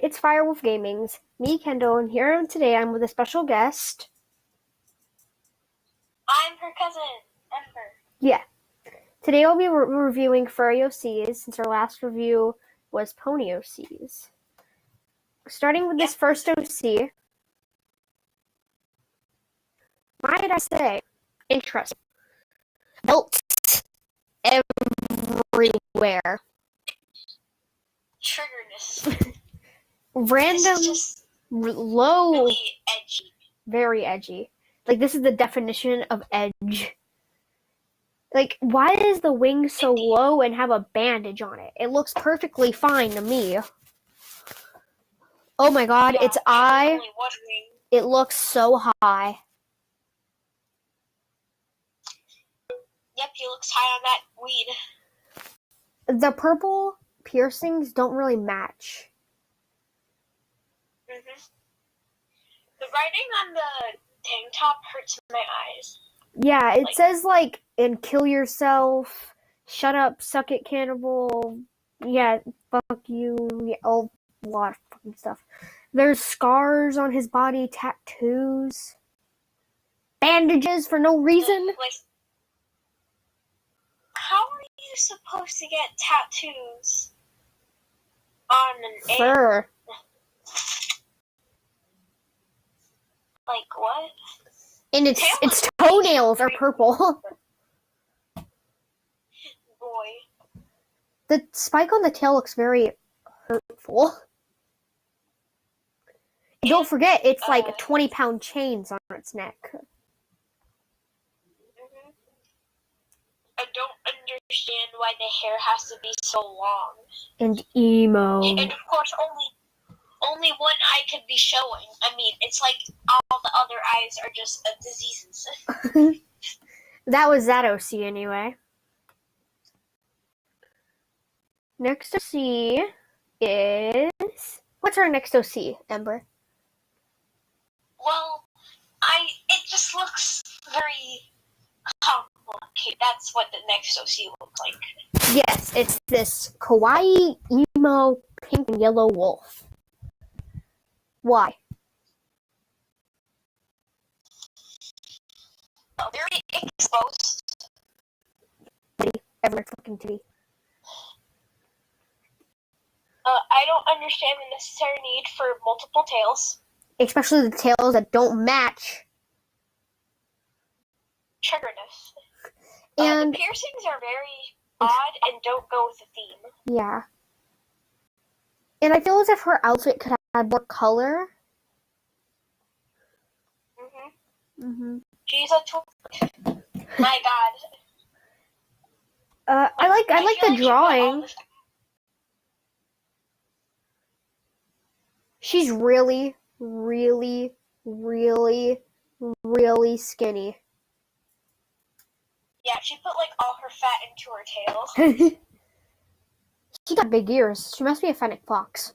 It's Firewolf Gaming's me, Kendall, and here today I'm with a special guest. I'm her cousin, Ember. Yeah. Today I'll be reviewing furry OCs since our last review was pony OCs. Starting with this first OC, might I say, interesting. Belts everywhere. Triggerness. Random, low, really edgy. Very edgy. Like, this is the definition of edge. Like, why is the wing so low and have a bandage on it? It looks perfectly fine to me. Oh my god, its eye, it looks so high. Yep, he looks high on that weed. The purple piercings don't really match. The writing on the tank top hurts my eyes. Yeah, it says, like, and kill yourself, shut up, suck it, cannibal, yeah, fuck you, yeah, a lot of fucking stuff. There's scars on his body, tattoos, bandages for no reason. Like, how are you supposed to get tattoos on an Fur. Like, what? And its toenails are purple. Boy. The spike on the tail looks very hurtful. And don't forget, it's like 20-pound chains on its neck. I don't understand why the hair has to be so long. And emo. And of course, only one eye could be showing. I mean, it's like all the other eyes are just diseases. That was that OC anyway. Next OC is... What's our next OC, Ember? Well, it just looks very complicated. That's what the next OC looks like. Yes, it's this kawaii, emo, pink and yellow wolf. Why? Very exposed. Every fucking titty. I don't understand the necessary need for multiple tails. Especially the tails that don't match. Triggerness. And the piercings are very odd and don't go with the theme. Yeah. And I feel as if her outfit could have more color. She's a twin. My god. I like the drawing. She's really, really, really, really skinny. Yeah, she put like all her fat into her tail. She got big ears. She must be a fennec fox.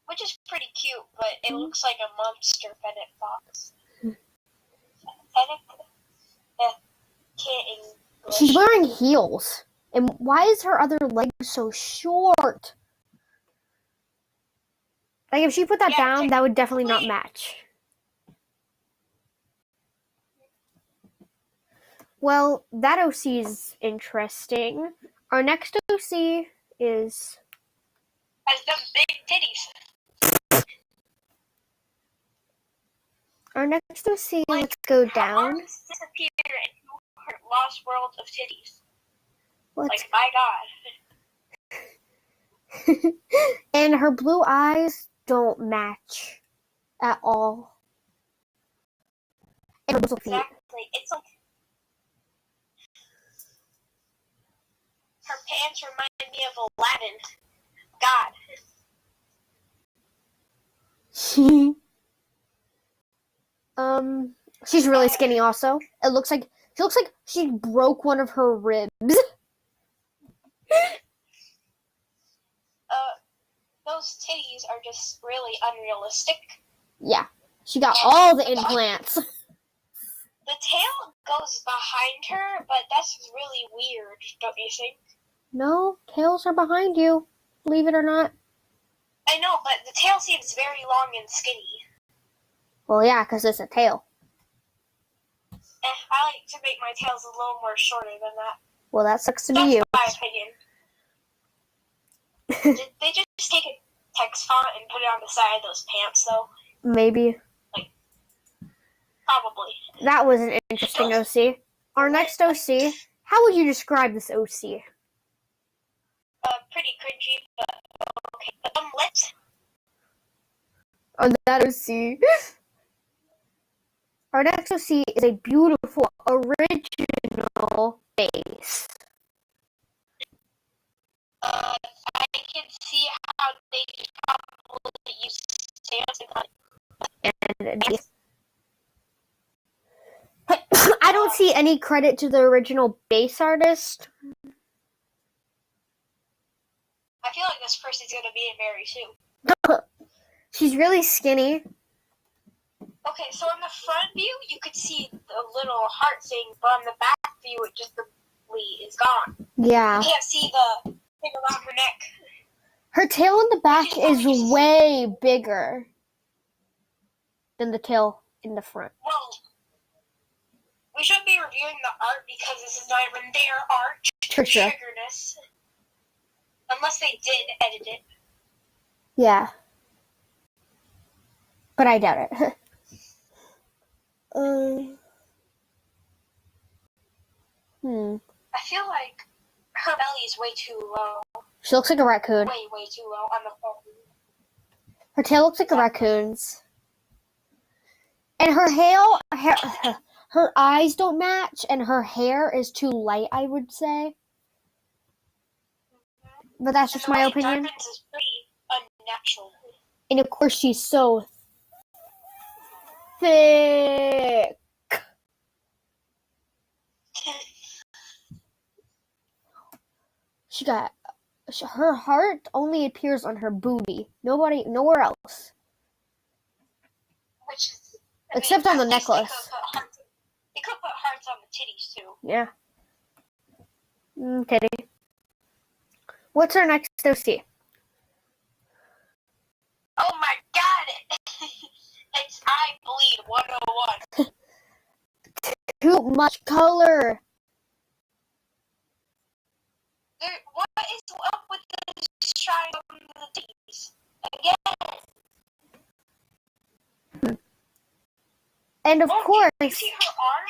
Which is pretty cute, but it looks like a monster fennec fox. Fennec? Can't English. She's wearing heels. And why is her other leg so short? Like, if she put that down, that would definitely not match. Well, that OC is interesting. Our next OC is... Has the big titties. Our next OC, let's go down. Her arms disappear into her lost world of titties. Like, my god. And her blue eyes don't match at all. And her feet. Exactly. It's like her pants remind me of Aladdin. God. She's really skinny also. She looks like she broke one of her ribs. Those titties are just really unrealistic. Yeah. She got all the implants. The tail goes behind her, but that's really weird, don't you think? No, tails are behind you. Believe it or not. I know, but the tail seems very long and skinny. Well, yeah, because it's a tail. I like to make my tails a little more shorter than that. Well, that sucks to be That's you. my opinion. Did they just take a text font and put it on the side of those pants, though? Maybe. Probably. That was an interesting OC. Our next OC, how would you describe this OC? Pretty cringy, but okay. Lips. On that OC. Our next OC is a beautiful, original face. I can see how they just probably use stamps And I don't see any credit to the original base artist. I feel like this person's gonna be a Mary Sue. She's really skinny. Okay, so in the front view, you could see the little heart thing, but on the back view, it just completely is gone. Yeah. You can't see the thing around her neck. Her tail in the back is way bigger than the tail in the front. Well, we should be reviewing the art because this is not even their art. For sure. Triggerness. Unless they did edit it. Yeah. But I doubt it. I feel like her belly is way too low. She looks like a raccoon. Way too low on the phone. Her tail looks like a raccoon's. And her her eyes don't match, and her hair is too light, I would say. But that's just my opinion. Is pretty unnatural. And of course, she's so thick. Her heart only appears on her booty. Nowhere else. Which is, except on the necklace. They could put hearts on the titties too. Yeah. Titty. What's our next OC? Oh my god! It's I Bleed 101. Too much color. What is up with the shine on the titties? Again. And of course, you see her arm?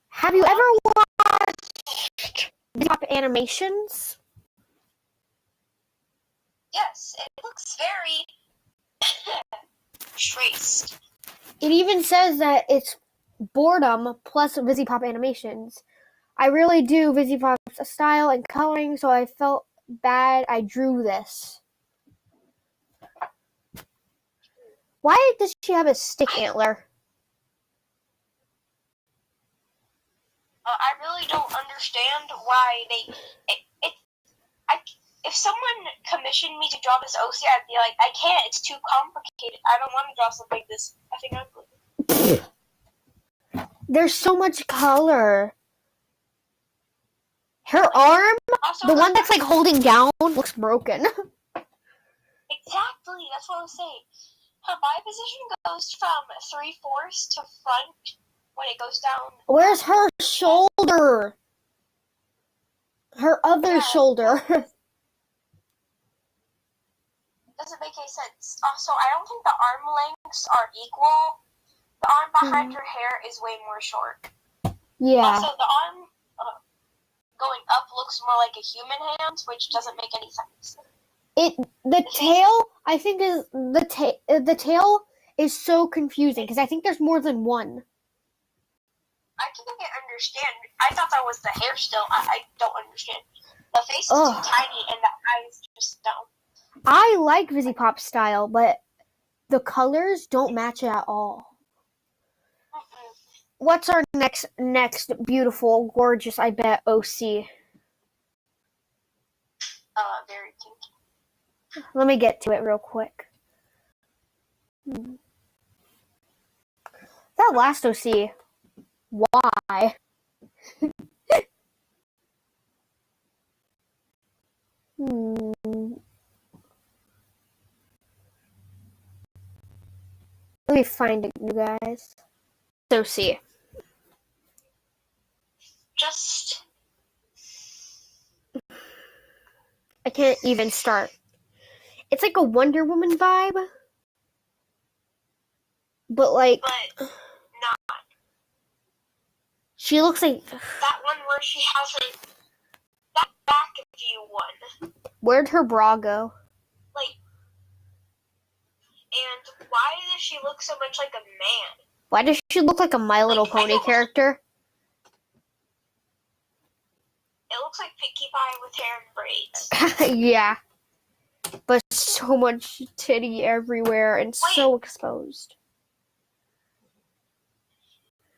Have you ever watched Pop Animations? Yes, it looks very traced. It even says that it's boredom plus Pop Animations. I really do Pop's style and coloring, so I felt bad I drew this. Why does she have a stick antler? I really don't understand why they. If someone commissioned me to draw this OC, I'd be like, I can't. It's too complicated. I don't want to draw something this effing ugly. There's so much color. Her arm, also, the one that's like holding down, looks broken. Exactly. That's what I was saying. Her body position goes from 3/4 to front when it goes down. Where's her shoulder? Her other shoulder. Doesn't make any sense. Also, I don't think the arm lengths are equal. The arm behind her hair is way more short. Yeah. Also, the arm going up looks more like a human hand, which doesn't make any sense. The tail, I think, is the tail is so confusing because I think there's more than one. I can't understand. I thought that was the hair still. I don't understand. The face is too tiny and the eyes just don't. I like Pop style, but the colors don't match it at all. What's our next beautiful, gorgeous, I bet, OC? Very kinky. Let me get to it real quick. That last OC, why? me find it, you guys. So see. Just. I can't even start. It's like a Wonder Woman vibe. But like. But not. She looks like. That one where she has her. That back view one. Where'd her bra go? Like. And why does she look so much like a man? Why does she look like a My Little Pony character? It looks like Pinkie Pie with hair and braids. Yeah. But so much titty everywhere and so exposed.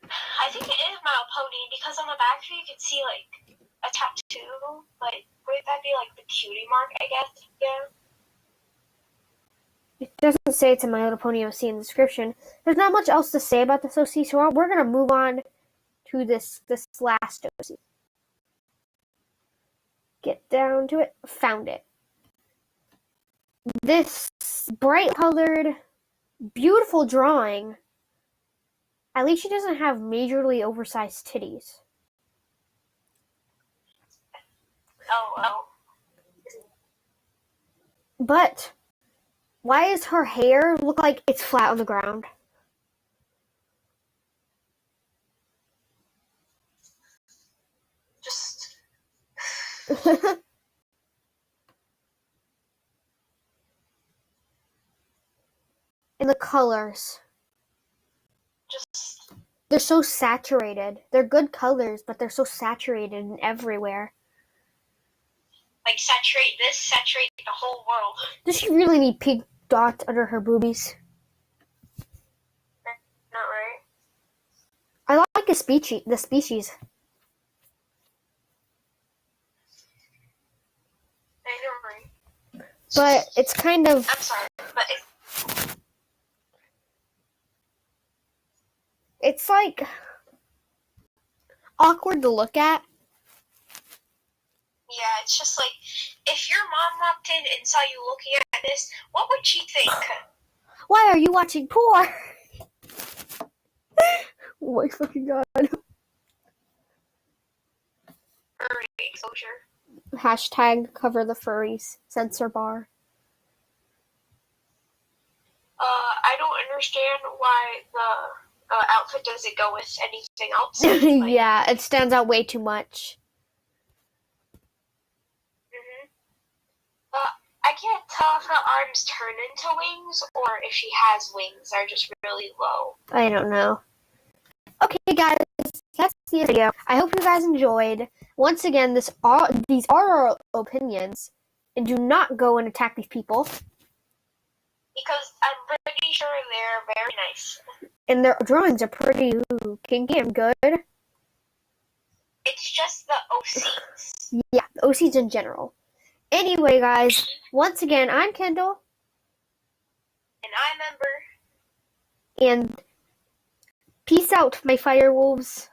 I think it is My Little Pony because on the back you can see like a tattoo. Like, would that be like the cutie mark, I guess? Yeah. It doesn't say it's a My Little Pony OC in the description. There's not much else to say about this OC, so we're going to move on to this last OC. Get down to it. Found it. This bright colored, beautiful drawing. At least she doesn't have majorly oversized titties. Oh. But why does her hair look like it's flat on the ground? Just. And the colors. Just. They're so saturated. They're good colors, but they're so saturated and everywhere. Like, saturate the whole world. Does she really need pink dots under her boobies? Not right. I like the species. I know, right? But it's kind of... I'm sorry, but it's like awkward to look at. Yeah, it's just like, if your mom walked in and saw you looking at this, what would she think? Why are you watching porn? Oh my fucking god. Furry exposure. Hashtag cover the furries. Censor bar. I don't understand why the outfit doesn't go with anything else. Like, yeah, it stands out way too much. I can't tell if her arms turn into wings or if she has wings. They're just really low. I don't know. Okay, guys, that's the video. I hope you guys enjoyed. Once again, these are our opinions, and do not go and attack these people. Because I'm pretty sure they're very nice. And their drawings are pretty kinky and good. It's just the OCs. Yeah, the OCs in general. Anyway, guys, once again, I'm Kendall. And I'm Ember. And peace out, my fire wolves.